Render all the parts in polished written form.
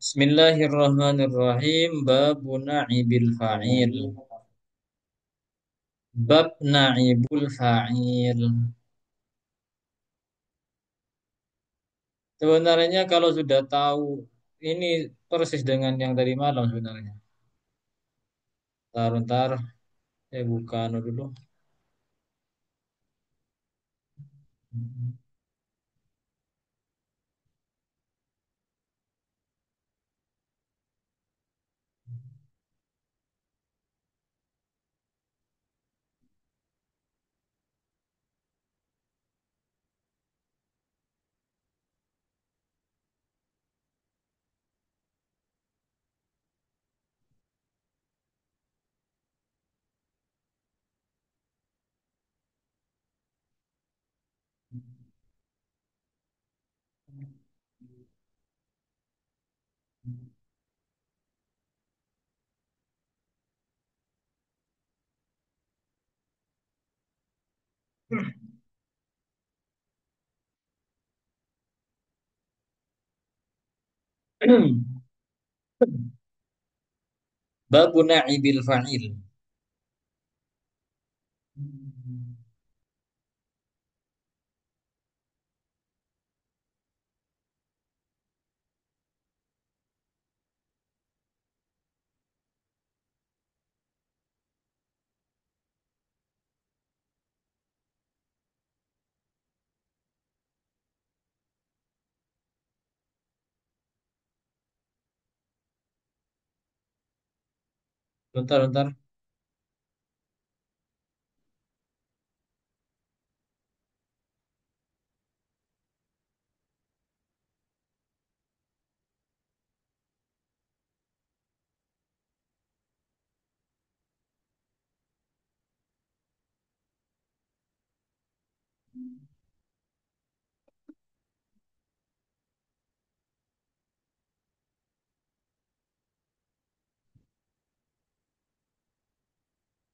Bismillahirrahmanirrahim. Babu na'ibil fa'il. Bab na'ibul fa'il. Sebenarnya kalau sudah tahu ini persis dengan yang tadi malam sebenarnya. Ntar, saya buka dulu. Babu na'ibil fa'il. Bentar.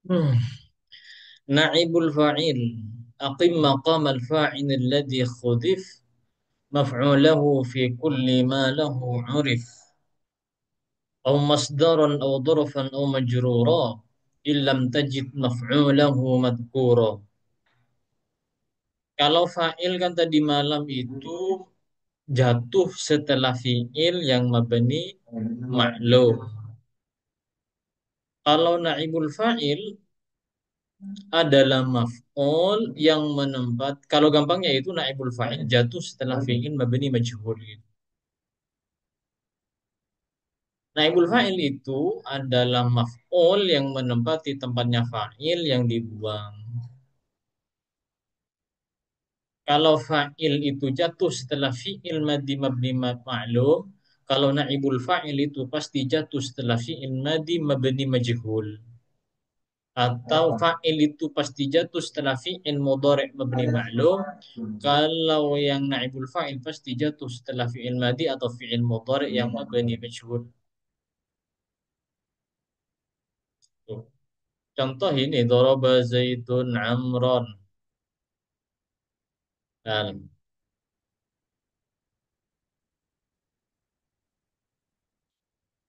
Hmm. Na'ibul fa'il. Aqim maqam al-fa'il alladhi khudif maf'ulahu fi kulli ma lahu 'urif. أو مصدرا أو ظرفا أو مجرورا إن لم تجد مفعوله مذكورا. Kalau fa'il kan tadi malam itu jatuh setelah fi'il yang mabni ma'lum. Kalau naibul fa'il adalah maf'ul yang menempat, kalau gampangnya itu naibul fa'il jatuh setelah fi'il mabni majhul gitu. Naibul fa'il itu adalah maf'ul yang menempati tempatnya fa'il yang dibuang. Kalau fa'il itu jatuh setelah fi'il madi mabni ma'lum, kalau naibul fa'il itu pasti jatuh setelah fi'il madi mabni majhul. Atau fa'il itu pasti jatuh setelah fi'il mudhari' mabni ma'lum. Kalau yang naibul fa'il pasti jatuh setelah fi'il madi atau fi'il mudhari' yang mabni majhul. Tuh. Contoh ini daraba Zaidun Amron. Nah,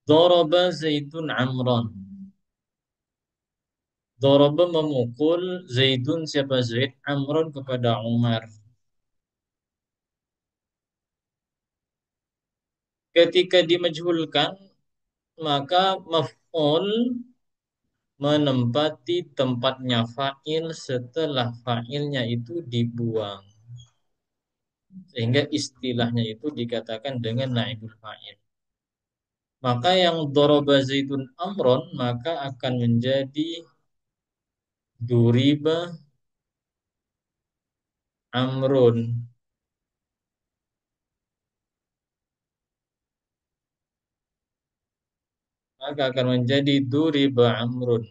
daraba Zaidun Amron. Daraba memukul Zaidun siapa Zaid Amron kepada Umar. Ketika dimajhulkan maka maf'ul menempati tempatnya fa'il setelah fa'ilnya itu dibuang. Sehingga istilahnya itu dikatakan dengan naibul fa'il. Maka yang daraba Zaidun Amron maka akan menjadi duriba Amrun. Maka akan menjadi duriba Amrun.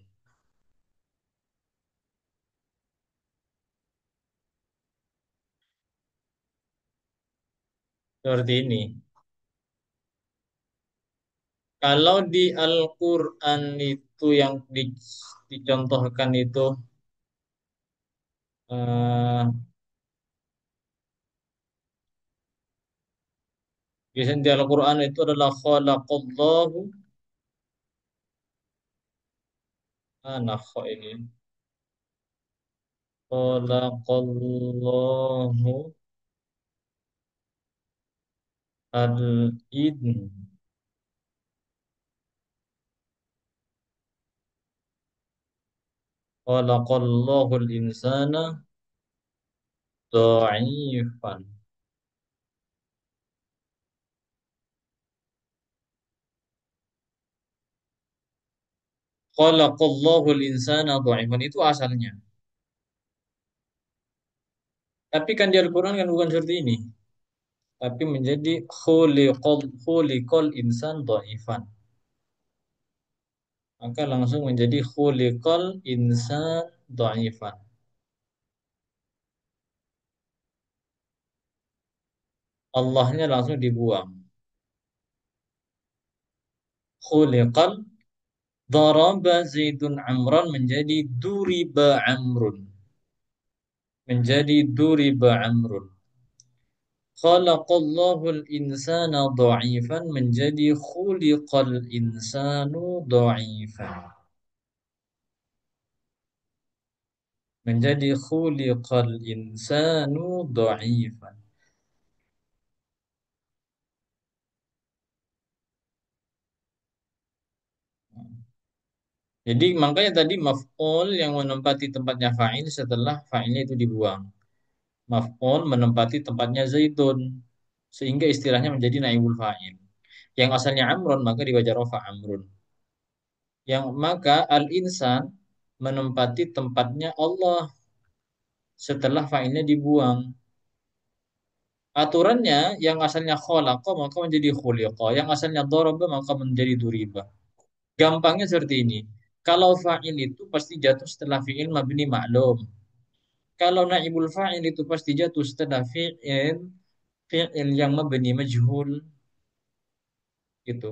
Seperti ini. Kalau di Al-Quran itu yang dicontohkan itu eh, Biasanya di Al-Quran itu adalah khalaqallahu, ini khalaqallahu al-in khalaqallahu al-insana dha'ifan. Khalaqallahu al-insana dha'ifan itu asalnya. Tapi kan di Al-Quran kan bukan seperti ini. Tapi menjadi khuliqal insan dha'ifan. Maka langsung menjadi khuliqal insan dha'ifan. Allahnya langsung dibuang. Khuliqal daraba Zaidun Amran menjadi duriba Amrun. Menjadi duriba Amrun. Khalaqallahul insana dha'ifan menjadi khuliqal insanu dha'ifan. Menjadi khuliqal insanu dha'ifan. Jadi makanya tadi maf'ul yang menempati tempatnya fa'il setelah fa'ilnya itu dibuang. Maf'ul menempati tempatnya Zaidun sehingga istilahnya menjadi naibul fa'il. Yang asalnya Amrun maka dibaca rofa Amrun. Yang maka al-insan menempati tempatnya Allah setelah fa'ilnya dibuang. Aturannya yang asalnya khalaqa maka menjadi khuliqa, yang asalnya daraba maka menjadi duriba. Gampangnya seperti ini. Kalau fa'il itu pasti jatuh setelah fi'il mabni maklum. Kalau naibul fa'il itu pasti jatuh setelah fi'il yang mabni majhul itu.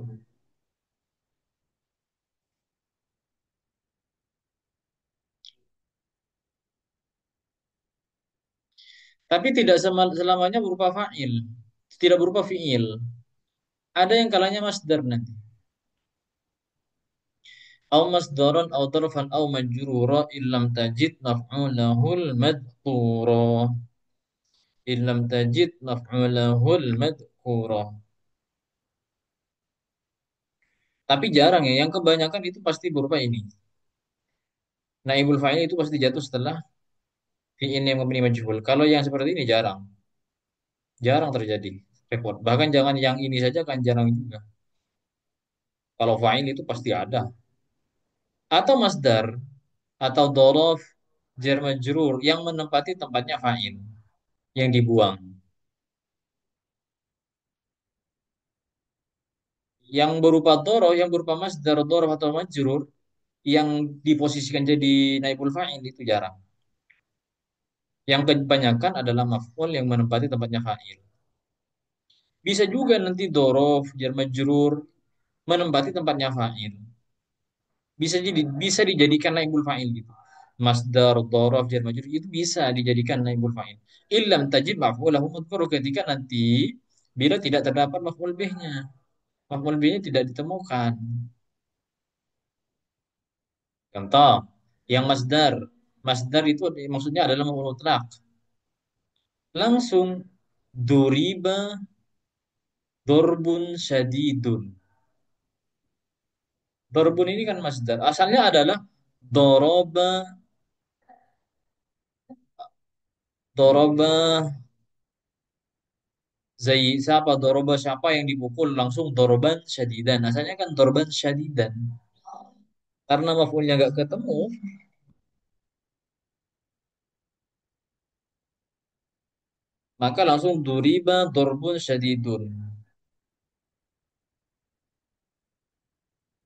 Tapi tidak selamanya berupa fa'il. Tidak berupa fi'il. Ada yang kalanya masdar nanti. Au masdaran au darfan au majrura illam tajid maf'ulahul madhkura. Illam tajid maf'ulahul madhkura. Tapi jarang ya, yang kebanyakan itu pasti berupa ini. Naibul fa'il itu pasti jatuh setelah fi'il yang mabni majhul. Kalau yang seperti ini jarang. Jarang terjadi. Repot. Bahkan jangan yang ini saja kan jarang juga. Kalau fa'il itu pasti ada. Atau masdar atau dorof jar majrur yang menempati tempatnya fa'il yang dibuang. Yang berupa dorof, yang berupa masdar, dorof atau majrur yang diposisikan jadi naibul fa'il itu jarang. Yang kebanyakan adalah maf'ul yang menempati tempatnya fa'il. Bisa juga nanti dorof, jar majrur menempati tempatnya fa'il. Bisa dijadikan naibul fa'il gitu. Masdar, dorof, jar majrur itu bisa dijadikan naibul fa'il. Illam tajid maf'ulahu madhkur ketika nanti bila tidak terdapat maf'ul bihnya. Maf'ul bihnya tidak ditemukan. Contoh, yang masdar. Masdar itu maksudnya adalah maf'ul mutlak. Langsung duriba dorbun syadidun. Dorbun ini kan masdar. Asalnya adalah doroba, doroba siapa doroba siapa yang dipukul langsung doroban syadidan. Asalnya kan doroban syadidan. Karena maf'ulnya nggak ketemu, maka langsung duriba dorbun syadidun.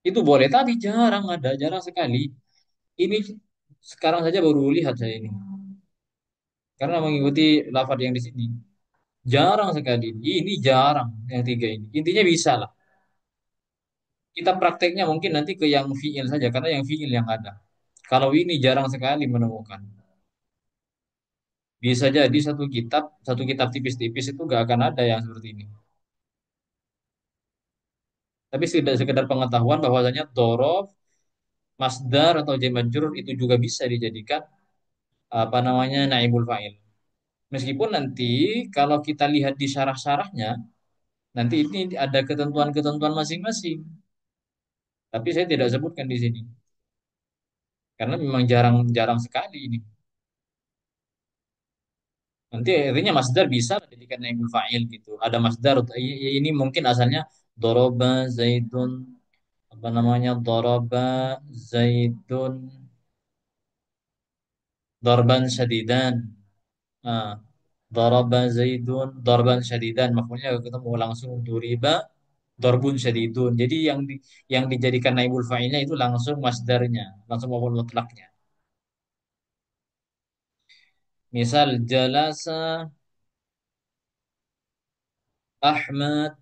Itu boleh, tapi jarang ada, jarang sekali. Ini sekarang saja baru lihat saya ini. Karena mengikuti lafadz yang di sini. Jarang sekali. Ini jarang yang tiga ini. Intinya bisa lah. Kita prakteknya mungkin nanti ke yang fiil saja karena yang fiil yang ada. Kalau ini jarang sekali menemukan. Bisa jadi satu kitab tipis-tipis itu gak akan ada yang seperti ini. Tapi sekedar, sekedar pengetahuan bahwasanya dorof, masdar atau jar majrur itu juga bisa dijadikan apa namanya naibul fa'il. Meskipun nanti kalau kita lihat di syarah-syarahnya, nanti ini ada ketentuan-ketentuan masing-masing. Tapi saya tidak sebutkan di sini karena memang jarang-jarang sekali ini. Nanti artinya masdar bisa dijadikan naibul fa'il gitu. Ada masdar ini mungkin asalnya doroba zaidun apa namanya doroba zaidun dorban syadidan. Nah, daraba zaidun darban syadidan maknanya ketemu langsung duriba darbun syadidun. Jadi yang dijadikan naibul fa'ilnya itu langsung masdarnya, langsung maf'ul mutlaknya. Misal jalasa Ahmad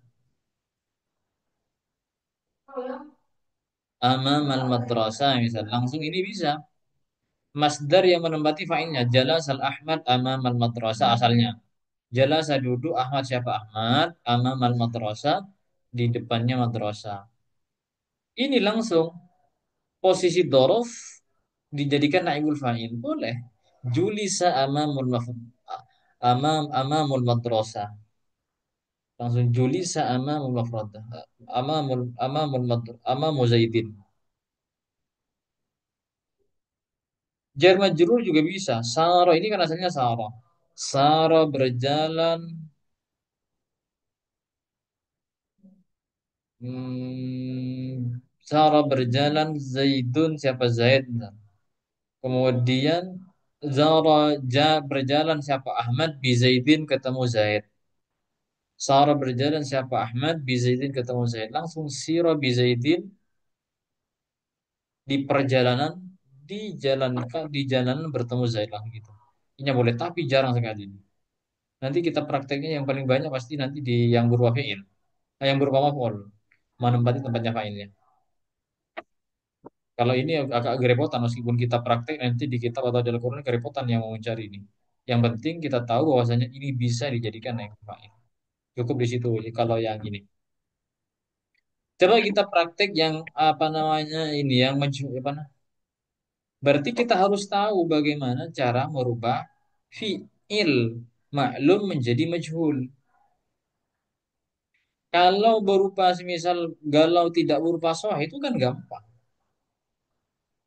amamal madrasah misal langsung ini bisa masdar yang menempati fa'ilnya jalasal Ahmad amamal madrasah asalnya. Jalasa duduk Ahmad siapa Ahmad amamal madrasah di depannya madrasah. Ini langsung posisi dorof dijadikan naibul fa'il boleh. Julisa amamul madrasah. Langsung julisa amamul mafradah. Amamul zaidin. Jar majrur juga bisa. Sara ini kan asalnya Sara. Sara berjalan Sara berjalan Zaidun siapa Zaid. Nah. Kemudian berjalan siapa Ahmad bi Zaidin ketemu Zaid. Sarah berjalan siapa Ahmad bi Zaidin ketemu Zaid. Langsung sira bi Zaidin di perjalanan di jalanan bertemu Zaid lah gitu. Ini boleh tapi jarang sekali. Nanti kita prakteknya yang paling banyak pasti nanti di yang berupa fi'il, yang berupa maf'ul, menempati tempatnya fa'ilnya. Kalau ini agak kerepotan meskipun kita praktek nanti di kitab atau di Al-Qur'an kerepotan yang mau mencari ini. Yang penting kita tahu bahwasanya ini bisa dijadikan naib fa'il. Cukup di situ kalau yang ini. Coba kita praktek yang apa namanya ini yang apa, berarti kita harus tahu bagaimana cara merubah fi'il maklum menjadi majhul. Kalau berupa semisal galau tidak berupa sahih itu kan gampang.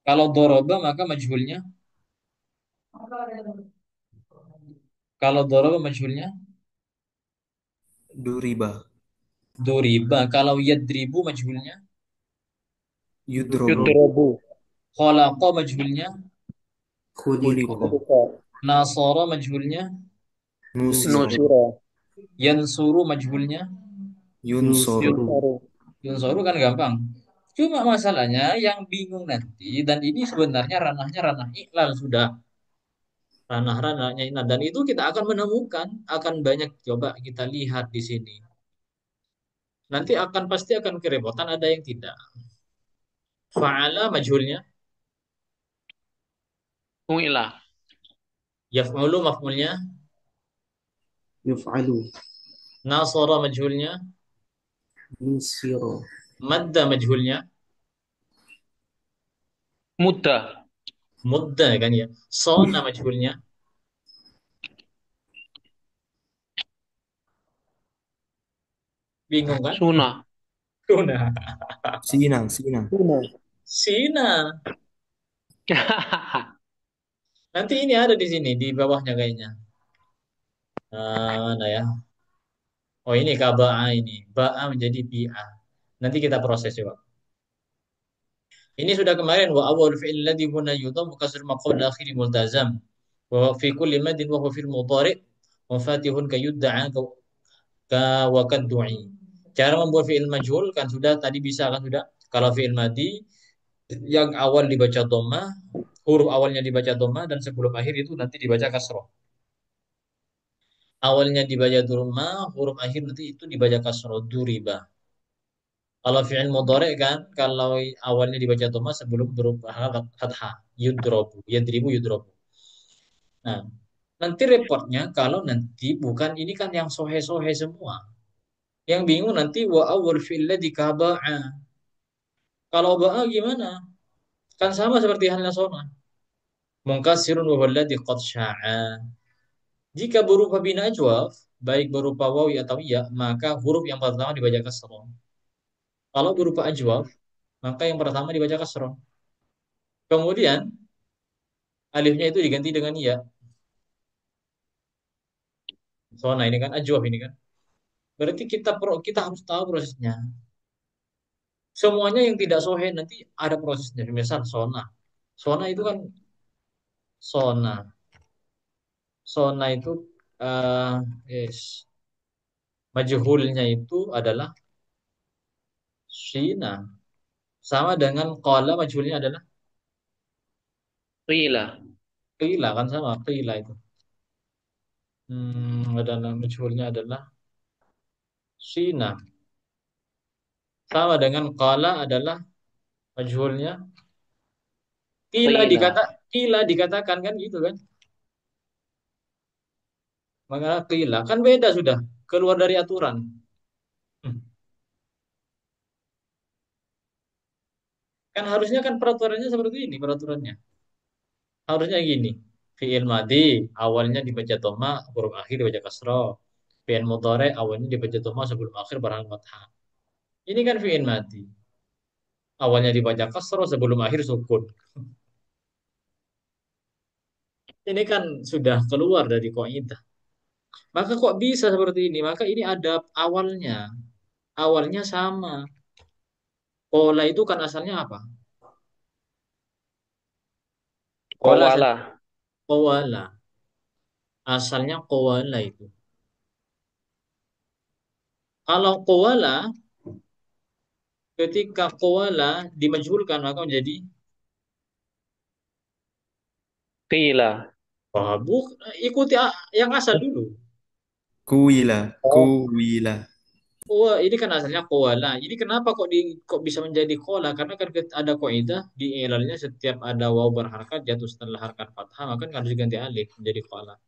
Kalau doroba maka majhulnya. Kalau doroba majhulnya Duriba. duriba. Kalau yadribu majhulnya Yudrobu. Yudrobu. khalaqa majhulnya Khuliko. Kulika. nasara majhulnya Nusiro. Nusira. yansuru majhulnya Yunsoru. Yunsaru. Yunsoru kan gampang. Cuma masalahnya yang bingung nanti dan ini sebenarnya ranahnya ranah iklal sudah ranah-ranahnya iklal dan itu kita akan menemukan akan banyak coba kita lihat di sini. Nanti akan pasti akan kerepotan ada yang tidak. Fa'ala majhulnya, Fu'ila. yaf'ulu maf'ulnya, Yuf'alu. nasara majhulnya, Nusiro. madda majhulnya, Mudah. mudda kan ya. Sona majhulnya, bingung kan? Sunnah. Suna. Sina. Sina. Sunnah. Sina. Nanti ini ada di sini di bawahnya kayaknya. Nah ya. Oh ini kaba'a ini. Ba'a menjadi bi'a. Nanti kita proses coba. Ini sudah kemarin wa awal fi'il ladzi huna yudham kasr maqam akhir multazam. Wa fi kulli madin wa huwa fil mudhari' wa fatihun ka yudda'a ka wa kaddu'i. Cara membuat fi'il majhul kan sudah tadi bisa kan sudah. Kalau fi'il madi yang awal dibaca dhammah, huruf awalnya dibaca dhammah dan sebelum akhir itu nanti dibaca kasroh. Awalnya dibaca dhammah, huruf akhir nanti itu dibaca kasroh duriba. Kalau fi'il mudhari kan, kalau awalnya dibaca dhamma sebelum berubah fathah, yudrobu, yadribu, yudrobu. Nah, nanti repotnya kalau nanti bukan ini kan yang sohe-sohe semua. Yang bingung nanti wa awwal fi'il ladzi ka ba'a. Kalau ba'a gimana? Kan sama seperti halnya sona. Munkasirun wa huwa alladzi qad sya'a. Jika berupa bina ajwaf, baik berupa wawi atau ya, maka huruf yang pertama dibaca kasroh. Kalau berupa ajwaf, maka yang pertama dibaca kasroh. Kemudian alifnya itu diganti dengan ya. Sona ini kan ajwaf ini kan. Berarti kita harus tahu prosesnya. Semuanya yang tidak sohe nanti ada prosesnya. Misal sona. Sona itu kan sona. Sona itu eh yes. Majhulnya itu adalah Shina. Sama dengan qala majhulnya adalah Qila. qila kan sama qila itu. Adalah majhulnya adalah Shina. Sama dengan qala adalah majhulnya Qila. qila dikatakan kan gitu kan. Maka qila kan beda sudah, keluar dari aturan. Hmm. Kan harusnya kan peraturannya seperti ini peraturannya. Harusnya gini. Fi'il madi awalnya dibaca dhamma, huruf akhir dibaca kasroh. Fi'il mudhari awalnya dibaca dhamma sebelum akhir berhalang fathah. Ini kan fi'il madi. Awalnya dibaca kasroh sebelum akhir sukun. Ini kan sudah keluar dari kaidah. Maka kok bisa seperti ini? Maka ini ada awalnya. Awalnya sama. Kola itu kan asalnya apa? Kola asalnya Qawala. kowala. Asalnya kowala itu. Kalau kowala, ketika kowala dimajhulkan maka menjadi Qila. oh, ikuti yang asal dulu. Kuwila. Oh. Kuwila. Wah, ini kan asalnya koala. Jadi kenapa kok bisa menjadi koala? Karena kan ada kaidah di ilalnya setiap ada waw berharakat jatuh setelah harakat fathah maka kan harus diganti alif menjadi koala.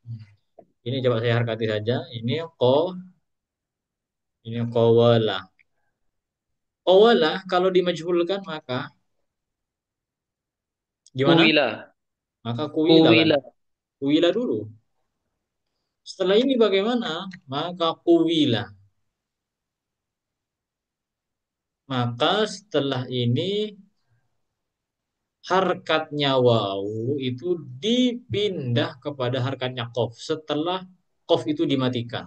Ini coba saya harkati saja. Ini qawala. Qawala kalau dimajhulkan maka gimana? Kuwila. Maka kuwila kan. Kuwila. Kuwila dulu. Setelah ini bagaimana? Maka kuwila. Maka setelah ini harkatnya wawu itu dipindah kepada harkatnya kof setelah kof itu dimatikan.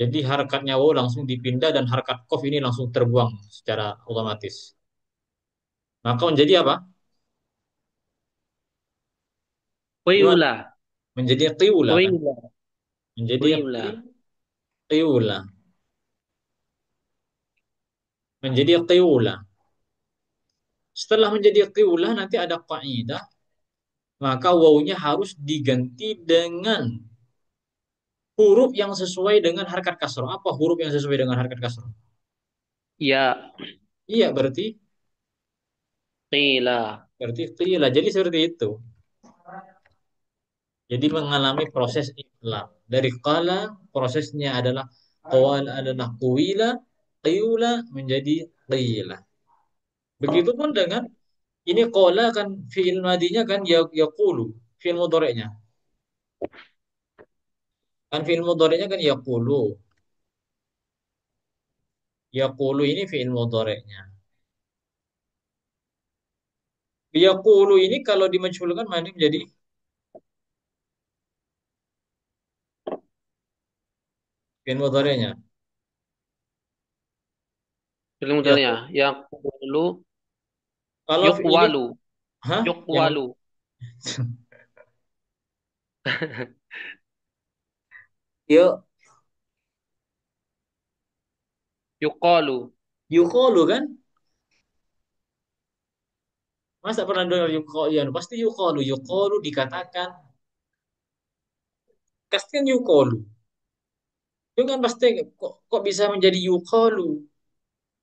Jadi harkatnya wawu langsung dipindah dan harkat kof ini langsung terbuang secara otomatis. Maka menjadi apa? Gimana? Qiyula. Menjadi qiula kan? Qiyula. Menjadi Qiyula. qiula. Menjadi qiula. Setelah menjadi qiula nanti ada kaidah, maka wawunya harus diganti dengan huruf yang sesuai dengan harkat kasroh. Apa huruf yang sesuai dengan harkat kasroh? Ya. Iya, berarti Qila. berarti qila. Jadi seperti itu. Jadi mengalami proses ikhlas. Dari qala prosesnya adalah qawal adalah kuwila, qiyula menjadi qila. Begitupun dengan ini qala kan fiil madinya kan yaqulu, fiil mudhari'nya. Kan fiil mudhari'nya kan yaqulu. Yaqulu ini fiil mudhari'nya. Yaqulu ini kalau dimajhulkan mandi menjadi fiil mudhari'nya. Film Ya, mudhari'nya. Yaqulu. kalau ini Yuqwalu. hah yang Yuqwalu. ya Yuqalu. yuqalu kan? Masa pernah dengar yuqalu? Ya, pasti yuqalu. Yuqalu dikatakan. Pasti kan yuqalu. Itu kan pasti kok bisa menjadi yuqalu.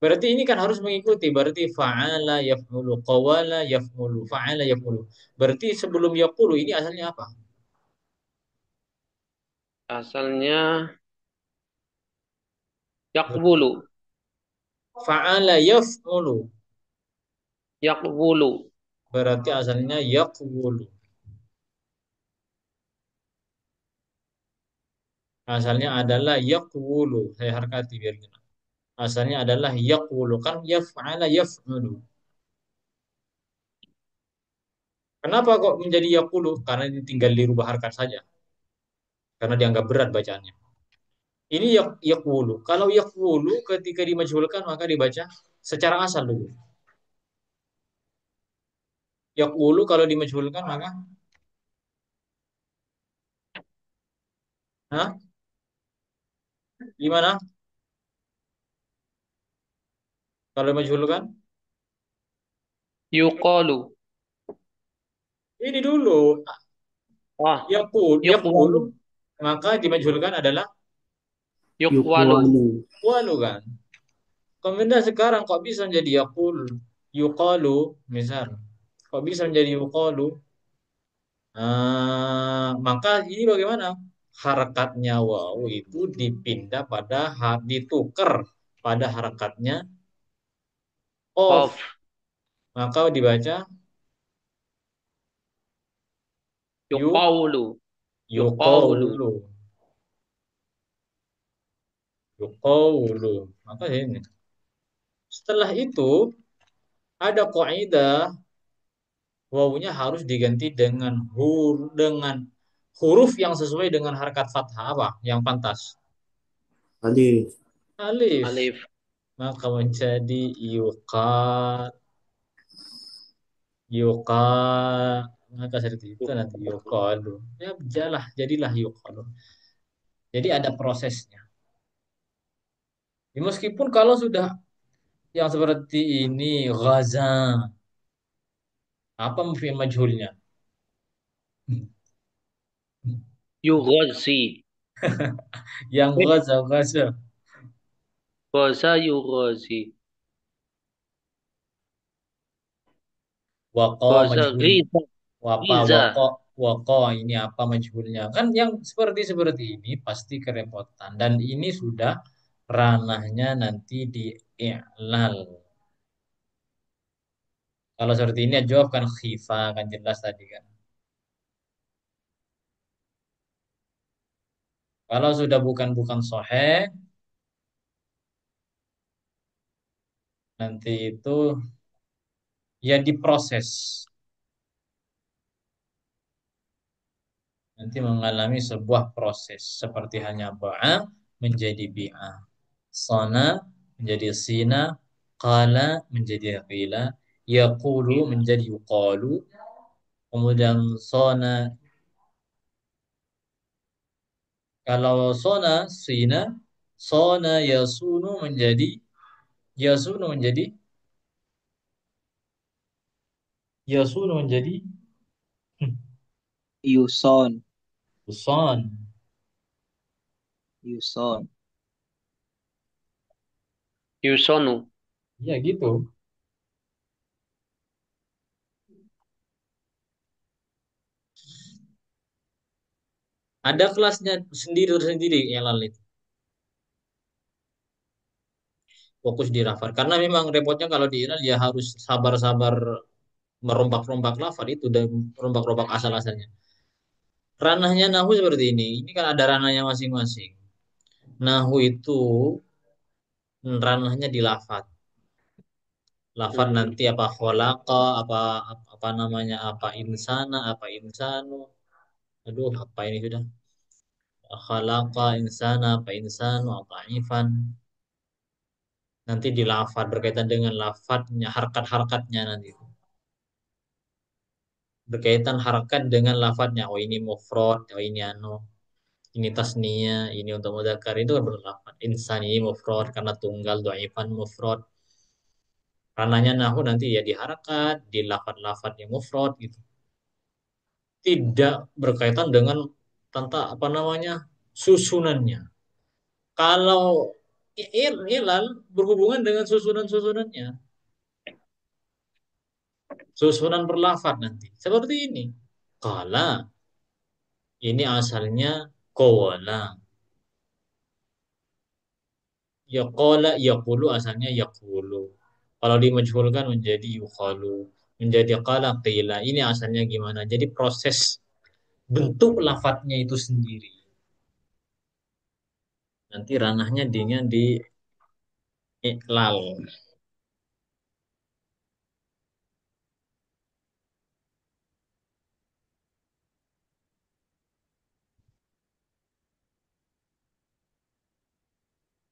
Berarti ini kan harus mengikuti. Berarti fa'ala yaf'ulu, qawala yaf'ulu, fa'ala yaf'ulu. Berarti sebelum yaqulu ini asalnya apa? Asalnya Yaqbulu. Fa'ala yaf'ulu. Yaqbulu. Berarti asalnya yaqwulu. Asalnya adalah yaqwulu. Saya harkati biar jelas. Asalnya adalah yaqwulu. Kan yaf'ala yaf'ulu. Kenapa kok menjadi yaqulu? Karena ini tinggal dirubah harkat saja. Karena dianggap berat bacaannya. Ini yaqwulu. Kalau yaqwulu ketika dimajhulkan maka dibaca secara asal dulu. Yaqwulu kalau dimajhulkan maka hah? Gimana? Kalau dimajhulkan? Yuqalu. Ini dulu. Ah, Yaqulu. yuqwalu. Maka dimajhulkan adalah Yuqwalu. Yuqwalu. walu kan. Kemudian sekarang kok bisa menjadi yaqul, yuqalu, misal. Kok bisa menjadi yuqalu? Maka ini bagaimana? Harakatnya waw itu dipindah pada ditukar pada harakatnya of. Qaf. Maka dibaca yu Yuqawlu. Yuqawlu. yuqawlu, yuqawlu. Maka ini. Setelah itu ada kaidah wawunya harus diganti dengan huruf yang sesuai dengan harkat fathah apa yang pantas? Alif. Alif. Alif. Maka menjadi yuqa, yuqa. Maka seperti itu nanti yuqalu. Ya jadilah yuqalu. Jadi ada prosesnya. Ya, meskipun kalau sudah yang seperti ini ghaza, apa muf'il majhulnya? Yughazi. Yang Eh, ghaza. Ghaza yughazi. Waqa Ghaza majhul. ghiza. Wapa Ghiza. wako ini apa majhulnya kan yang seperti seperti ini pasti kerepotan dan ini sudah ranahnya nanti di i'lal. Kalau seperti ini ya jawab kan khifa kan jelas tadi kan. Kalau sudah bukan sahih nanti itu ya diproses, nanti mengalami sebuah proses seperti hanya ba'a menjadi bi'a, sana menjadi sina, qala menjadi qila, yaqulu menjadi yuqalu. Kemudian sona, kalau sona sina, sona yasunu menjadi yasunu menjadi Yuson, son. Yuson. Yusonu. Ya gitu. Ada kelasnya sendiri yang lain itu. Fokus di lafal. Karena memang repotnya kalau di Iran ya harus sabar-sabar merombak-rombak lafal itu dan merombak-rombak asal-asalnya. Ranahnya nahu seperti ini. Ini kan ada ranahnya masing-masing. Nahu itu ranahnya di lafal. Lafal Hmm. nanti apa kholaqa, apa namanya, apa insana, apa insanu. Aduh, apa ini sudah? Khalaqa insana, apa insanu, apa ifan. Nanti di lafal berkaitan dengan lafadznya, harkat-harkatnya nanti. Berkaitan harakat dengan lafadznya. Oh ini mufrad, oh ini anu, ini tasniyah, ini untuk mudzakkar itu kan berlafad. Insan ini mufrad karena tunggal, dhaifan mufrad. Ranahnya nahu nanti ya di harakat, di lafad-lafad yang mufrad gitu. Tidak berkaitan dengan tentang apa namanya susunannya. Kalau ilal berhubungan dengan susunan-susunannya, susunan berlafad nanti. Seperti ini. Kala ini asalnya kola. Ya qala yaqulu asalnya yaqulu. Kalau dimajhulkan menjadi yuqalu, menjadi qala qila. Ini asalnya gimana? Jadi proses bentuk lafadznya itu sendiri. Nanti ranahnya dengan di iklal.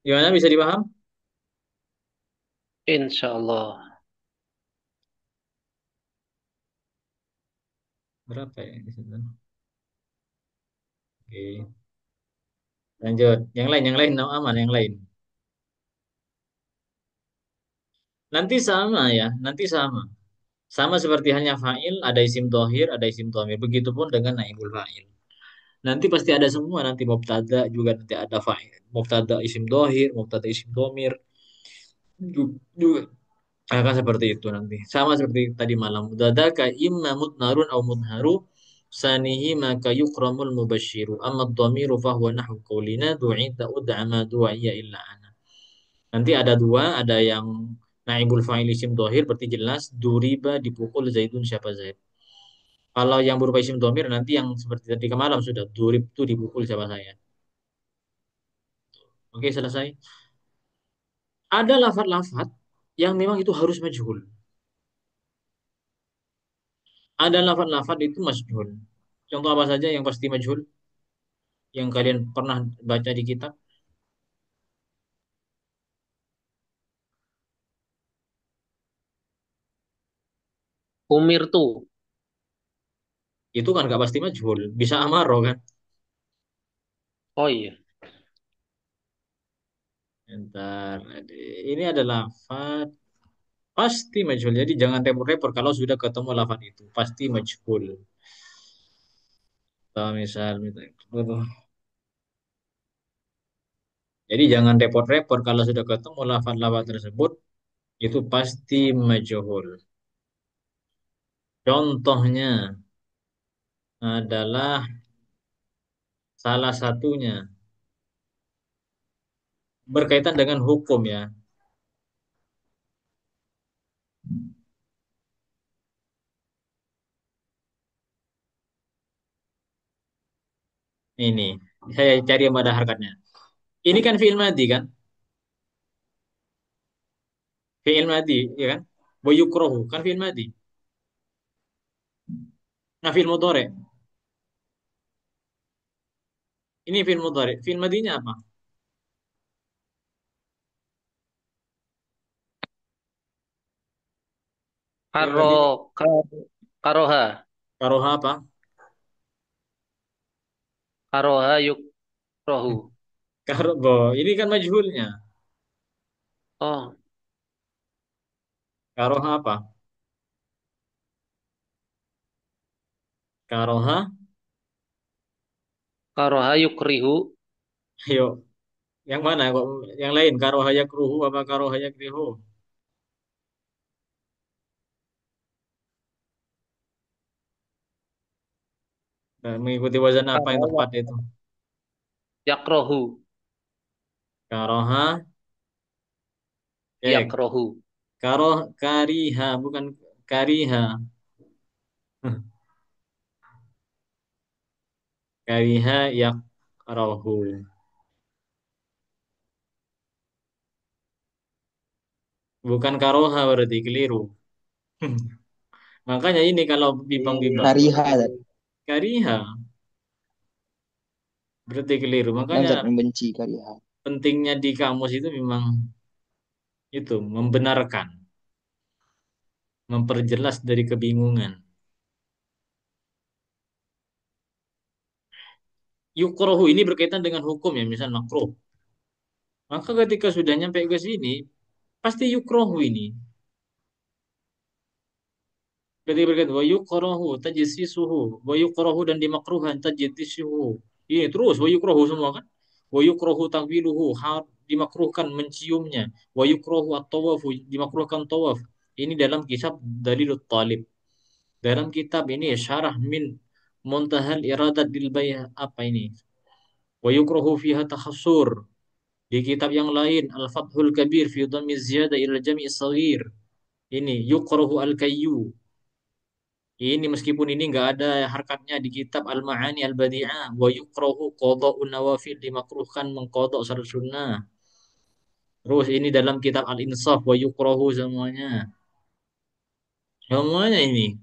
Gimana bisa dipaham? Insya Allah. Berapa ya di situ? Oke. Lanjut. Yang lain, no, aman, yang lain. Nanti sama ya, nanti sama. Sama seperti hanya fa'il, ada isim dohir, ada isim domir. Begitupun dengan naibul fa'il. Nanti pasti ada semua, nanti mubtada juga nanti ada fa'il. Mubtada isim dohir, mubtada isim domir. Juga akan seperti itu nanti. Sama seperti tadi malam. Dadaka imma mutnarun au mudharu. Sanihi maka yukramul mubashiru. Amma dhamiru fahuwa nahu qawlina du'ita ud'ama du'aya illa ana. Nanti ada dua, ada yang naibul fa'il isim dohir berarti jelas duriba dipukul Zaidun siapa Zaid. Kalau yang berupa isim domir nanti yang seperti tadi kemarin sudah durib itu dipukul siapa saya. Oke, selesai. Ada lafat-lafat yang memang itu harus majhul. Ada lafat-lafat itu majhul. Contoh apa saja yang pasti majhul? Yang kalian pernah baca di kitab? Umir tuh. Itu kan gak pasti majhul. Bisa amaro kan? Oh iya. Ntar, ini adalah lafat pasti majhul. Jadi jangan repot-repot kalau sudah ketemu lafat itu. Pasti majhul. Kalau jadi jangan repot-repot kalau sudah ketemu lafat-lafat tersebut itu pasti majhul. Contohnya adalah salah satunya berkaitan dengan hukum ya. Ini saya cari yang pada harkatnya. Ini kan fi'il madhi kan? Fi'il madhi, ya kan? Wa yukrahu kan fi'il madhi. Nah, fi'il mudhari. Ini fi'il mudhari. Fi'il madhinya apa? Fi'il Karo, madhinya karoha. karoha apa? Karoha yukrohu. Karobo. Ini kan majhulnya. Oh, Karoha apa? Karoha. karoha yukrihu. Ayo, yang mana kok? Yang lain karoha yakruhu apa karoha yakrihu? Nah, mengikuti wazan apa yang Karoha tepat itu? yakrohu. Karoha, Yakrohu. karoh kariha bukan kariha. Kariha yakrahu. Bukan karoha berarti keliru. Makanya ini kalau bimbang-bimbang Kariha tadi. kariha berarti keliru. Yang Makanya zat membenci kariha. pentingnya di kamus itu memang itu membenarkan, memperjelas dari kebingungan. Yukrohu ini berkaitan dengan hukum ya, misal makruh. Maka ketika sudah nyampe ke sini, pasti yukrohu ini. Ketika berkaitan wa yukrohu tajsisuhu, wa yukrohu dan dimakruhan tajsisuhu. Ini terus wa yukrohu semua kan? Wa yukrohu takwiluhu, dimakruhkan menciumnya. Wa yukrohu at-tawafu, dimakruhkan tawaf. Ini dalam kitab Dalilut Talib. Dalam kitab ini syarah min Muntahal Iradat bil Bayah apa ini? Wa yukrohu fiha takhassur. Di kitab yang lain, Al-Fathul Kabir fi dhammi ziyada ila jami' saghir. Ini yuqrahu al-kayyu. Ini meskipun ini nggak ada harkatnya di kitab Al-Ma'ani Al-Badi'ah. Wa yuqrahu qada'un nawafil, dimakruhkan mengqada' salat sunnah. Terus ini dalam kitab Al-Insaf wa yuqrahu semuanya. Semuanya ini.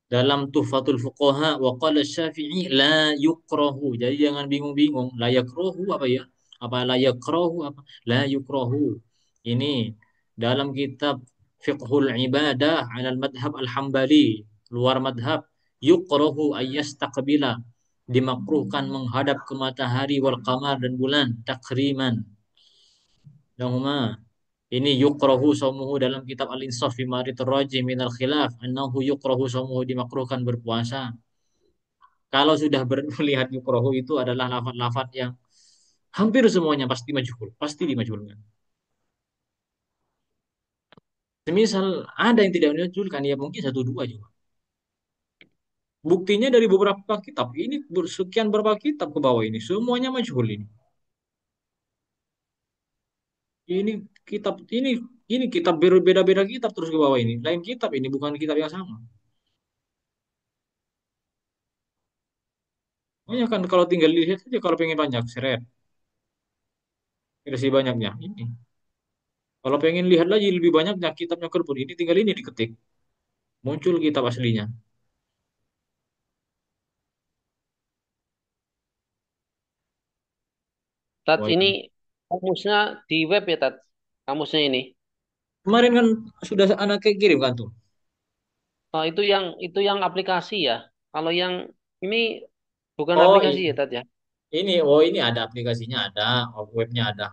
Dalam Tuhfatul Fuqaha wa qala Syafi'i la yukrahu. Jadi jangan bingung-bingung. La yakrahu apa ya? Apa la yakrahu apa? La yukrahu. Ini dalam kitab Fiqhul Ibadah 'ala al-madhhab al-Hambali, luar madhab, yukrahu ayyastaqbila. Dimakruhkan menghadap ke matahari wal qamar dan bulan takriman. Lahuma. Ini yukrahu saumuhu dalam kitab Al-Insaf fi Ma'ridur Rajih minal khilaf annahu yukrahu saumuhu, dimakruhkan berpuasa. Kalau sudah melihat yukrahu itu adalah lafaz-lafaz yang hampir semuanya pasti majhul, pasti dimajhulkan. Semisal ada yang tidak dimajhulkan, ya mungkin satu dua juga. Buktinya dari beberapa kitab, ini sekian berapa kitab ke bawah ini, semuanya majhul ini. Ini ini kitab berbeda-beda kitab terus ke bawah ini. Lain kitab ini, bukan kitab yang sama. Makanya kan kalau tinggal dilihat saja kalau pengen banyak, seret. Versi banyaknya ini. Kalau pengen lihat lagi lebih banyaknya kitabnya Kerbun ini, tinggal ini diketik, muncul kitab aslinya. Tat Wah, ini ini. kamusnya di web ya, Tat. Kamusnya ini. Kemarin kan sudah anak kayak kirim kan tuh. Oh, itu yang aplikasi ya. Kalau yang ini bukan Oh, aplikasi ya, Tat ya. ini ada aplikasinya, ada, oh, webnya ada.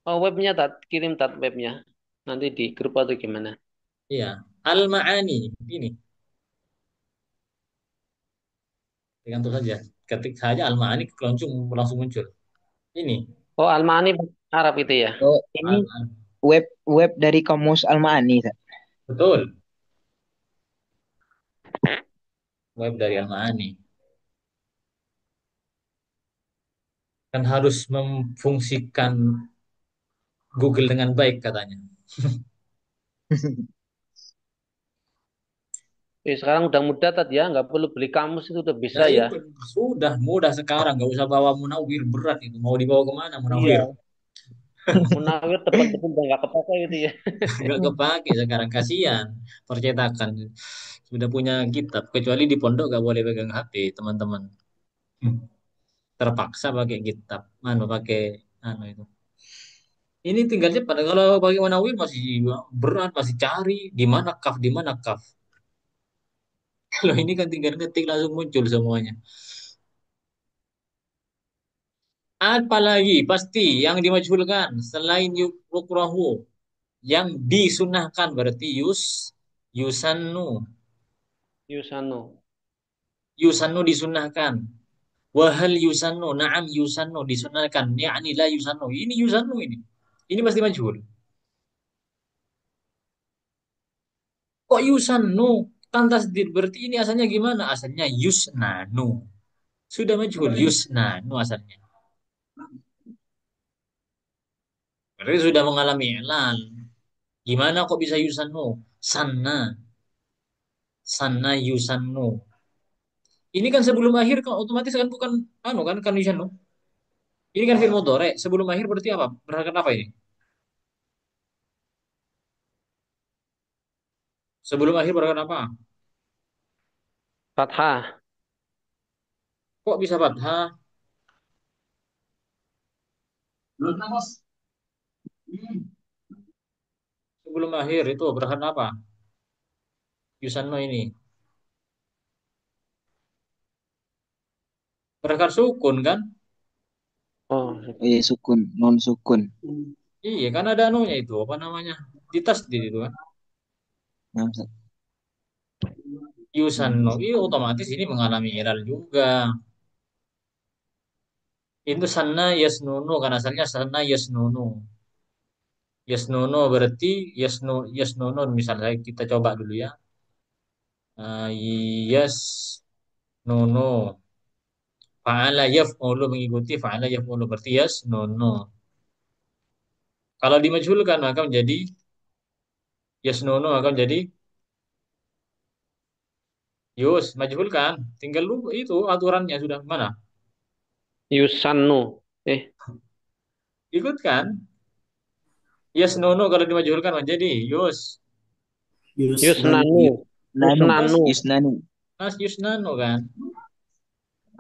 Oh, webnya, Tat. Kirim, Tat, webnya. Nanti di grup atau gimana. Iya, Al-Ma'ani ini. Tekan saja. Ketik saja Al-Ma'ani langsung muncul. Ini. Oh, Almani Arab itu ya. Oh, ini Al- web web dari Kamus Almaani, Ustaz. Betul, web dari Al-Ma'ani. Kan harus memfungsikan Google dengan baik katanya. Sekarang udah mudah, Tat ya. Nggak perlu beli kamus itu udah bisa Nah ya. itu sudah mudah sekarang, nggak usah bawa Munawir berat itu. Mau dibawa kemana Munawir? Iya. Munawir tebal-tebal udah nggak kepake gitu ya. Nggak kepake sekarang, kasihan percetakan. Sudah punya kitab, kecuali di pondok nggak boleh pegang HP teman-teman. Hmm. Terpaksa pakai kitab, pakai itu. Ini tinggal cepat. Kalau pakai Munawir masih berat, masih cari di mana kaf, di mana kaf. Kalau ini kan tinggal ketik langsung muncul semuanya. Apalagi pasti yang dimajhulkan selain yukrahu, yang disunahkan berarti yusannu. Yusano. Yusannu disunahkan. Wahal yusannu, na'am yusannu disunahkan. Yakni la yusannu. Ini yusannu ini. Ini pasti majhul. Kok yusannu? Kan tasdid berarti ini asalnya gimana? Asalnya yusnanu. Sudah majhul yusnanu asalnya. Berarti sudah mengalami ilal. Gimana kok bisa yusannu? Sanna. Sanna yusannu. Ini kan sebelum akhir kan otomatis kan bukan kan yusannu. Ini kan fi'il mudhari. Sebelum akhir berarti apa? Berharap apa ini? Sebelum akhir berharap apa? Fathah. Kok bisa fathah? Sebelum akhir itu berharap apa? Yusanno ini. Berharap sukun kan? Oh, Oh iya, sukun, non sukun. Iya kan ada anunya itu. Apa namanya? Di tasdid itu kan. Nah, Ustaz. Yusanno. Iya otomatis ini mengalami ilal juga. Itu sanna yasnunu kan asalnya sanna yasnunu. Yasnunu berarti yasnunun misalnya kita coba dulu ya. Yasnunu. Fa'ala yaf'ulu mengikuti fa'ala yaf'ulu berarti yasnunu. Kalau dimajhulkan maka menjadi yasnunu maka menjadi yus majhulkan. Tinggal lu itu aturannya sudah mana? Yusannu. Eh, Ikut kan? Yasnunu kalau dimajhulkan menjadi yus. Yusnanu. Yusnanu. Nanu. Mas Yusnanu. Yusnanu. Mas Yusnanu kan?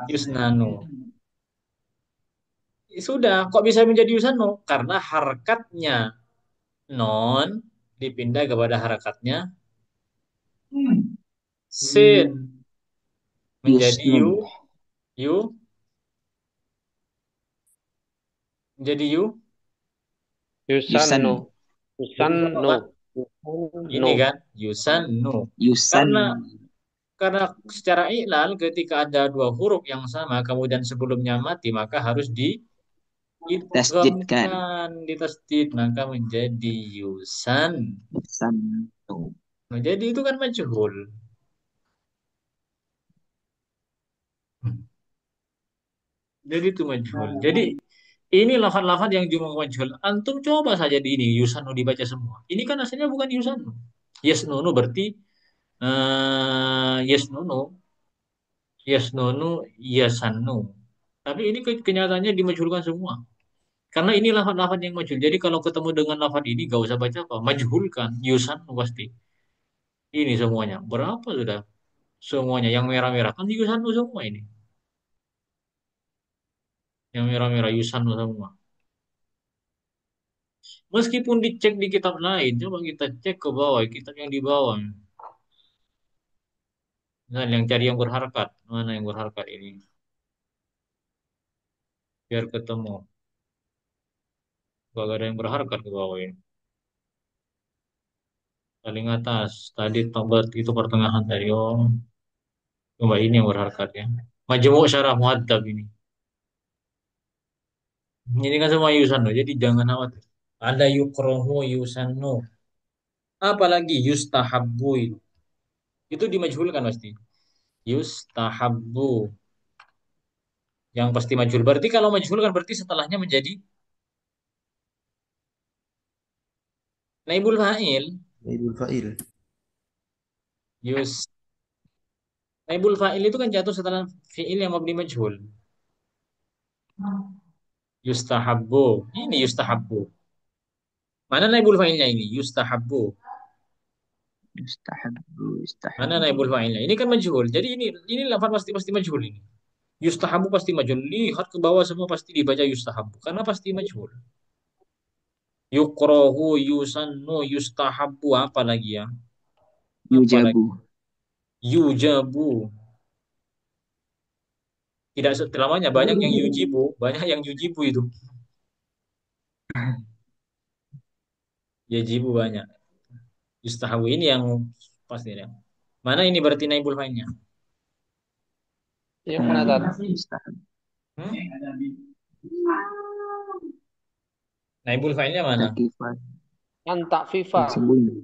Yusnanu. Sudah, kok bisa menjadi Yusnanu? Karena harakatnya non dipindah kepada harakatnya sin menjadi Yusnun. yu menjadi Yusan. Yusannu. jadi sama Yusannu. kan? Ini Yusannu. kan Yusannu. Yusan. Karena karena secara iklal ketika ada dua huruf yang sama kemudian sebelumnya mati maka harus Tasdidkan. diidghamkan ditasdid maka menjadi yusan. Yusan. Nah, jadi itu kan majhul. Jadi itu majhul. Jadi ini lafaz-lafaz yang jumlah majhul. Antum coba saja di ini yusanu dibaca semua. Ini kan aslinya bukan yusanu. Yasnunu berarti yasnunu, yasnunu, yasannu. Tapi ini kenyataannya dimajhulkan semua. Karena ini lafaz-lafaz yang majhul. Jadi kalau ketemu dengan lafaz ini gak usah baca apa, majhulkan, yusannu pasti. Ini semuanya. Berapa sudah? Semuanya yang merah-merah kan yusannu semua ini. Yang merah-merah yusannu semua. Meskipun dicek di kitab lain, coba kita cek ke bawah, kitab yang di bawah. Nah, yang cari yang berharkat. Mana yang berharkat ini? Biar ketemu. Gak ada yang berharkat ke bawah ini. Paling atas. Tadi tobat itu pertengahan tadi. Oh, coba ini yang berharkat ya. Majmu' Syarah Muhadzab ini. Ini kan semua yusanno, jadi jangan khawatir. Ada yukrohu yusanno. Apalagi yustahabbu itu. Itu dimajhulkan pasti. Yustahabbu. Yang pasti majhul. Berarti kalau majhul kan berarti setelahnya menjadi naibul fa'il. Naibul fa'il. Yus. Naibul fa'il itu kan jatuh setelah fi'il yang mabni majhul. Yustahabbu. Ini yustahabbu. Mana naibul fa'ilnya ini? Yustahabbu. Yustahabbu. Mana Yustahabbu. naibul fa'ilnya? Ini kan majhul. Jadi ini lafaz pasti pasti majhul ini. Yustahabbu pasti majhul. Lihat ke bawah semua pasti dibaca yustahabbu karena pasti majhul. Yukrohu, yusannu, yustahabbu apa lagi ya? Apa lagi? Yujabu. Yujabu. Tidak selamanya banyak yang yujibu, banyak yang yujibu itu. Yajibu banyak. Yustahabbu ini yang pasti ya. Mana ini berarti naibul fa'ilnya? Yang mana Tat? Yustahabbu. Hmm? Naibul fa'ilnya mana? Takifat. Antak FIFA. Yang sembunyi.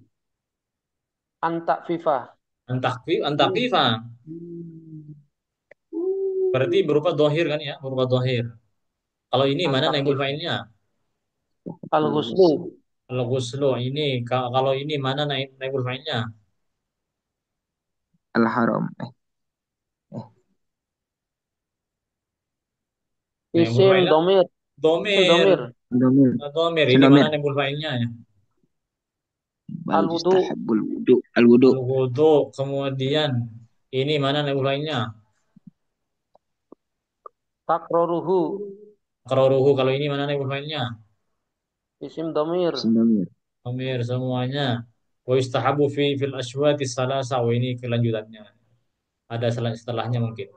Antak FIFA. Antakifa. Berarti berupa dohir kan ya? Berupa dohir. Kalau ini mana Antak naibul FIFA. fa'ilnya? Al-Ghuslu. Kalau ghuslu ini kalau ini mana naibul fa'ilnya? Al-Haram. Naibul Isim fa'ilnya domir. Isim domir. domir. Domir. Domir ini mana Sendomir. naibul fa'ilnya ya? Bal Al-Wudu. yustahabbul wudu. Al-wudu. Al-wudu. Kemudian ini mana naibul fa'ilnya? Takroruhu. Qaroruhu. Kalau ini mana naibul fa'ilnya? Isim domir. Sendomir. Domir semuanya. Wa yustahabu fil aswati salasa. Oh, ini kelanjutannya. Ada setelahnya mungkin.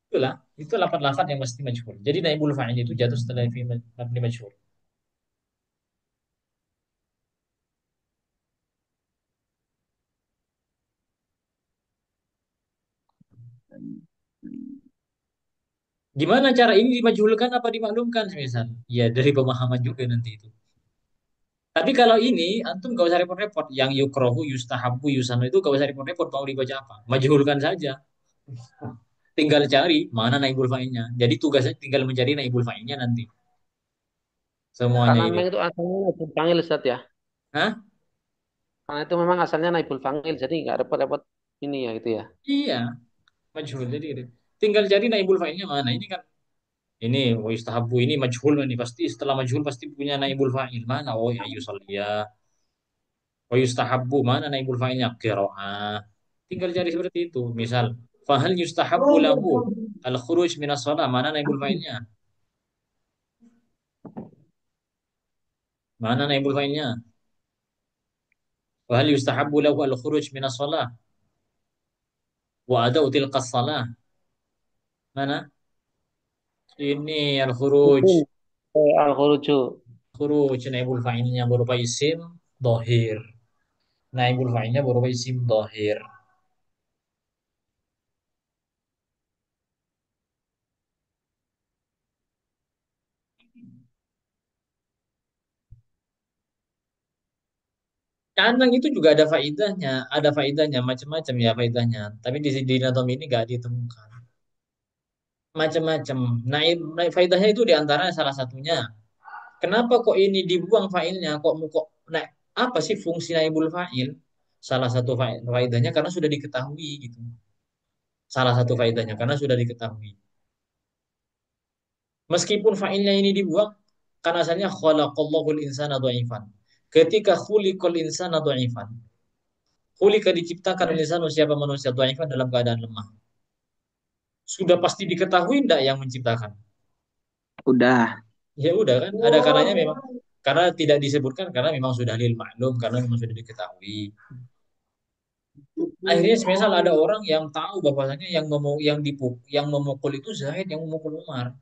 Itulah, itu lafaz-lafaz yang mesti majhul. Jadi naibul fa'il itu jatuh setelah fi mabni majhul. Gimana cara ini dimajhulkan apa dimaklumkan semisal? Ya dari pemahaman juga nanti itu. Tapi kalau ini antum gak usah repot-repot. Yang yukrohu, yustahabu, yusanu itu gak usah repot-repot mau dibaca apa. Majhulkan saja. tinggal cari mana naibul fa'ilnya. Jadi tugasnya tinggal mencari naibul fa'ilnya nanti. Semuanya Karena ini. memang itu asalnya naibul fa'il Ustaz ya. Hah? Karena itu memang asalnya naibul fa'il, jadi nggak repot-repot ini ya gitu ya. Iya, majhul. Jadi tinggal cari naibul fa'ilnya mana. Ini kan ini wa yustahabbu ini majhul ini pasti setelah majhul pasti punya naibul fa'il. Mana? Oh ya yusalliya. Wa yustahabbu mana naibul fa'ilnya? Qiraah. Tinggal cari seperti itu. Misal, fahal yustahabbu lahu al-khuruj minas shalah. Mana naibul fa'ilnya? Mana naibul fa'ilnya? Fahal yustahabbu lahu al-khuruj minas shalah wa ada'u tilqas shalah. Mana? Ini al-khuruj. Mungkin al-khuruju. Khuruj naibul fa'ilnya berupa isim dhahir. Naibul fa'ilnya berupa isim dhahir. Kadang itu juga ada faidahnya macam-macam ya faidahnya. Tapi di anatomi ini nggak ditemukan. Macam-macam. Naib faidahnya itu diantara salah satunya. Kenapa kok ini dibuang failnya? Kok nah, apa sih fungsi naibul fa'il? Salah satu faedahnya karena sudah diketahui gitu. Salah satu faedahnya karena sudah diketahui. Meskipun fa'ilnya ini dibuang, karena asalnya khalaqallahul insana dha'ifan. Ketika khuliqal insana dha'ifan, khuliqa diciptakan insan siapa manusia dha'ifan dalam keadaan lemah. Sudah pasti diketahui tidak yang menciptakan? Udah. Ya udah kan, ada karenanya memang karena tidak disebutkan karena memang sudah lil maklum karena memang sudah diketahui. Akhirnya semisal ada orang yang tahu bahwasanya yang memukul itu Zaid yang memukul Umar.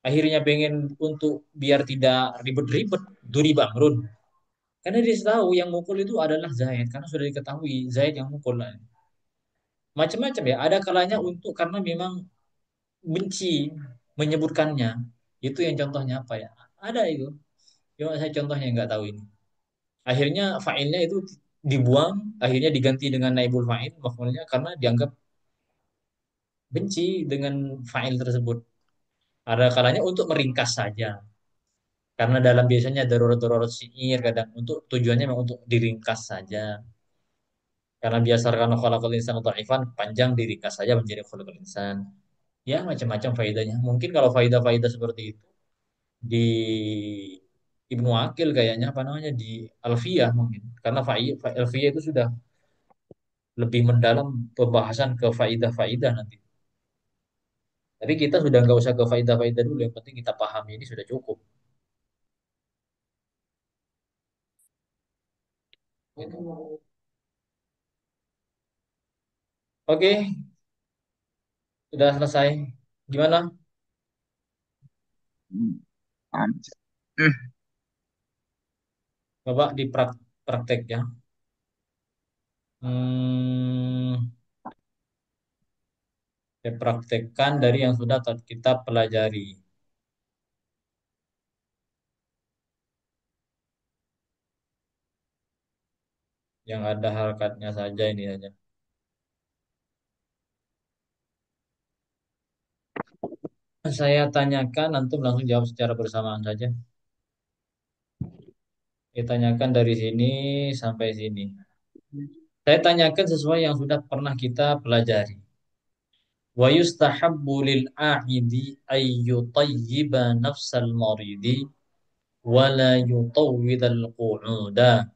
Akhirnya pengen untuk biar tidak ribet-ribet duri Bamrun. Karena dia tahu yang mukul itu adalah Zaid karena sudah diketahui Zaid yang mukul. Macam-macam ya. Ada kalanya untuk karena memang benci menyebutkannya. Itu yang contohnya apa ya? Ada itu. Cuma saya contohnya nggak tahu ini. Akhirnya fa'ilnya itu dibuang, akhirnya diganti dengan naibul fa'il maf'ulnya karena dianggap benci dengan fa'il tersebut. Ada kalanya untuk meringkas saja. Karena dalam biasanya darurat-darurat syair kadang untuk tujuannya memang untuk diringkas saja. Karena biasa karena khalaqal insan dhaifan panjang diringkas saja menjadi khalaqal insan. Ya macam-macam faedahnya. Mungkin kalau faedah-faedah seperti itu di Ibnu Akil kayaknya apa namanya di Alfiyah mungkin. Karena Alfiyah itu sudah lebih mendalam pembahasan ke faidah-faidah nanti. Tapi kita sudah nggak usah ke faidah-faidah dulu. Yang penting kita pahami ini sudah cukup. Gitu. Oke, sudah selesai. Gimana, Hmm. Hmm. Bapak di praktek ya? Hmm, dipraktekkan dari yang sudah kita pelajari. Yang ada harokatnya saja ini saja. Saya tanyakan, antum langsung jawab secara bersamaan saja. Saya tanyakan dari sini sampai sini. Saya tanyakan sesuai yang sudah pernah kita pelajari. Wa yustahabbu lil a'idi ay yutayyiba nafsal maridi wa la yutawwid al qu'uda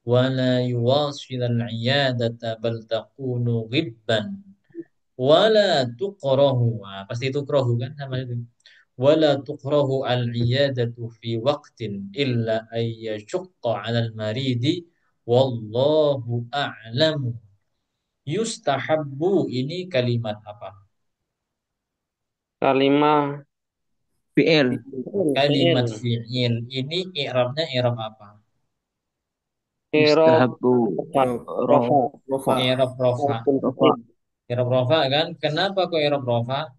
wa la yuwasil al iyadata bal takunu ghibban wa la tuqrahu. Pasti tuqrahu kan sama itu. Wa la tuqrahu al iyadatu fi waqtin illa ay yashqa 'ala al maridi wallahu a'lamu. Yustahabbu ini kalimat apa? Kalimah PL. Kalimat fi'il. fi'il ini i'rabnya i'rab apa? Irob Yustahabu. rofa. Rof. Rofa. Rofa. I'rab rofa. Harful Rofa. fa'il. I'rab rofa kan? Kenapa kok i'rab rofa?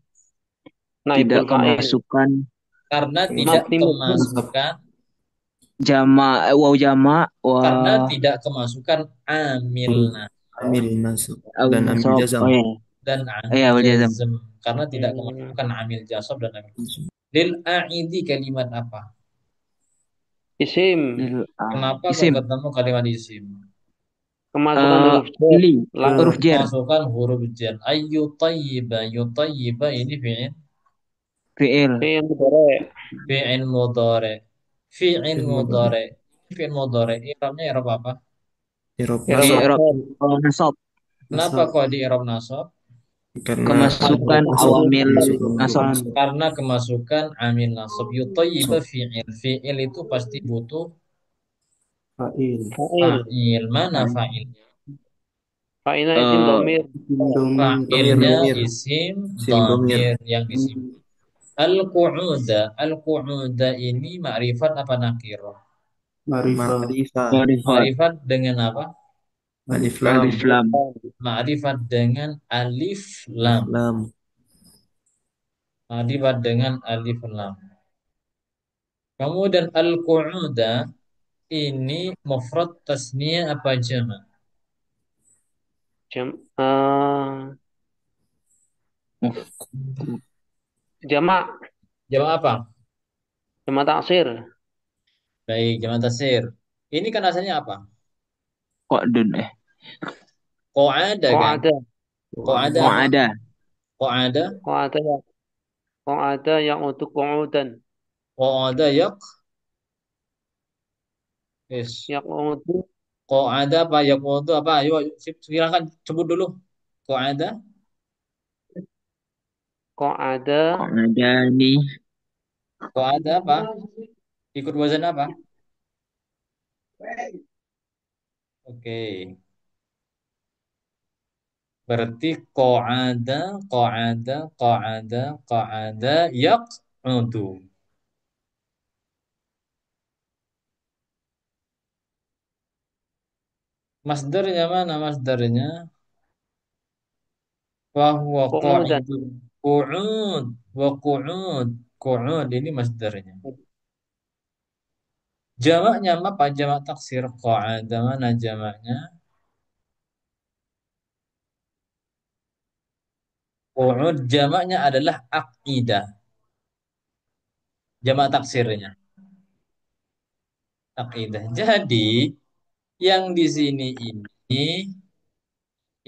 Tidak Naibul fa'il. kemasukan Karena tidak Masuk. Mabni Masuk. kemasukan jama, waw jama, karena wah tidak kemasukan amilna. Amil masuk. au Dan amil nasab. jazam. Oh ya. dan Iya, amil wal jazm. jazm karena tidak Hmm, kemasukan amil jasab dan amil. Lil a'idi kalimat apa? isim. Lil Kenapa kok isim. ketemu kalimat isim? Kemasukan huruf jar. Li Lam. huruf jar. Masukkan huruf jar. Yutayyiba ini fi'il. Fi'il. Fi'il mudhari'. Fi'il mudhari. Fi'il Fi'il mudhari. mudhari. Fi'il mudhari. I'rabnya i'rab apa? I'rab I'rab nasab. I'rab nasab. nasab. Kenapa Nasab kok di i'rab nasab? karena Kemasukan masuk awamil masuk untuk nasab. nasab. Karena kemasukan amil nasab. Yutayyiba fi'il. Fi'il itu pasti butuh Fa'il. Fa'il. fa'il. Mana fa'ilnya? Fa'ilnya isim Eh, domir. Domir, Fa'ilnya domir. isim Sim domir. dhamir yang disimpan. Al-qu'uda. Al-qu'uda ini ma'rifat apa nakirah? Ma'rifah. Ma'rifat. Ma'rifat dengan apa? Alif lam. Alif lam. Ma'rifat dengan alif Alif lam. lam. Ma'rifat dengan alif lam. Kemudian al-qu'uda ini mufrad tasniyah apa jama'? Jam, jamak. Jama' apa? Jamak taksir. Baik, jama' tasir. Ini kan asalnya apa? Kok dun Qa'ada Kok kan? ada. Qa'ada Kok apa? ada. Qa'ada? Kok ada ya. Kok ada yang untuk qu'udan. Qa'ada yak? Yes. Yang untuk Qa'ada apa? Yaqudu apa? Ayo, silakan sebut dulu. Qa'ada? kok ada Kok ada nih. Qa'ada apa? Ikut wazan apa? Oke. Berarti qa'ada yaq'udu. Masdarnya mana masdarnya? Fahuwa qu'udan. qa'idun. Qu'ud. Wa qu'ud. Qu'ud ini masdarnya. Jamaknya apa? Jamak taksir. Qa'ada mana jamaknya? Qu'ud jamaknya adalah aqidah. Jamak taksirnya. Aqidah. Jadi, yang di sini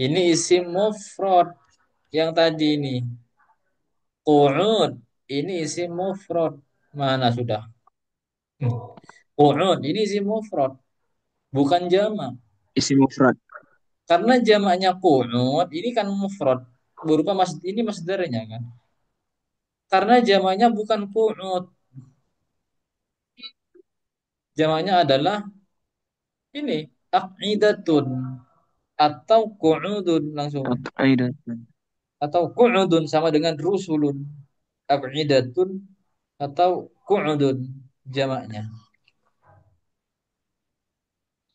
ini isim mufrad yang tadi ini. Qu'ud ini isim mufrad. Mana sudah? Qu'ud ini isim mufrad, bukan jamak. Isim mufrad. Karena jamaknya qu'ud ini kan mufrad, berupa ini masdarnya kan. Karena jamaknya bukan qu'ud, jamaknya adalah ini aqidatun atau qu'udun langsung Aidan. atau qu'udun sama dengan rusulun. Aqidatun atau qu'udun jamaknya.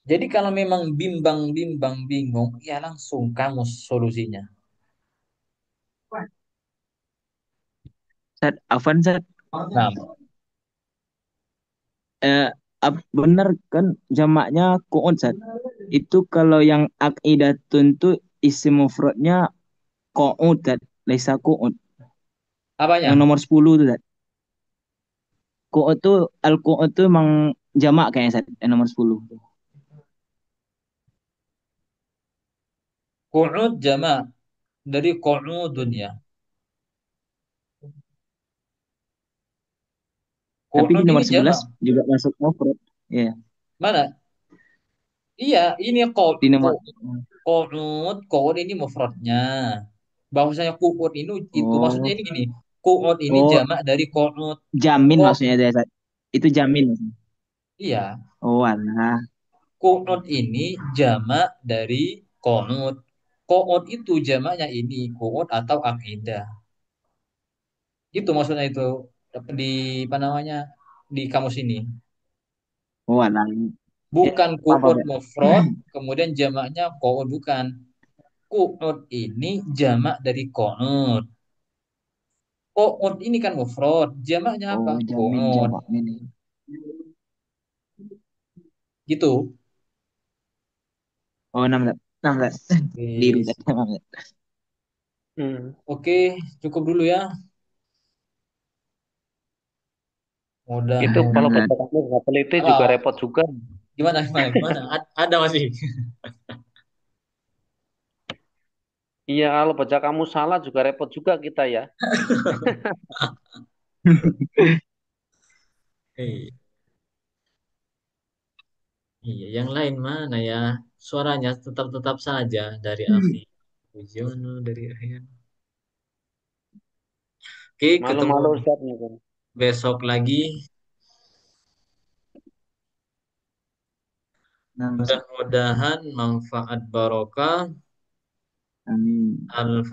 Jadi kalau memang bimbang-bimbang bingung, ya langsung kamus solusinya. Zat, Afan Zat. Nah, Eh, bener kan jamaknya ku'ud Zat. Itu kalau yang akidatun tuh isim mufradnya qu'ud Zat. Laisa ku'ud. Yang apanya? nomor 10 tuh Zat. Qu'ud tuh al-qu'ud tuh emang jamak kayaknya Zat. Yang nomor 10. Qu'ud jama' dari qu'udun ya. Tapi di Qu'ud ini nomor jama'. 11 juga masuk mufrad. Iya. Mana? Iya, ini Di nomor qu'ud ini mufradnya. Bahwasanya qu'ud ini itu maksudnya Oh, ini gini. Qu'ud ini oh, jama' dari qu'ud. jamin Ko maksudnya Zat. Itu jamin maksudnya. iya, Oh, alah. qu'ud ini jama' dari qu'ud. Qu'ud itu jamaknya ini qu'ud atau aqidah. Itu maksudnya itu di apa namanya di kamus ini. Oh, alah. Ya, Bukan paham, paham, ku'ud ya. mufrad, kemudian jamaknya qu'ud bukan. Ku'ud ini jamak dari qu'ud. Qu'ud ini kan mufrad, jamaknya apa? Oh, jamin Qu'ud. jamak ini. Gitu. Oh, 6 Zat. 6 Zat. Keliru Wis. Zat. 6 Zat. Hmm. Oke, cukup dulu ya. Udah Itu mau kalau Nah, baca kamu nggak teliti juga ah, repot juga. gimana gimana gimana? Ada masih. Iya, kalau baca kamu salah juga repot juga kita ya. Iya, iya, yang lain mana ya? Suaranya tetap-tetap saja dari Akhi Ujono dari Ahyan. Oke, ketemu Malu-malu Ustaz nih kan. besok lagi. nah, Ustaz. Mudah-mudahan manfaat barokah. Amin. Al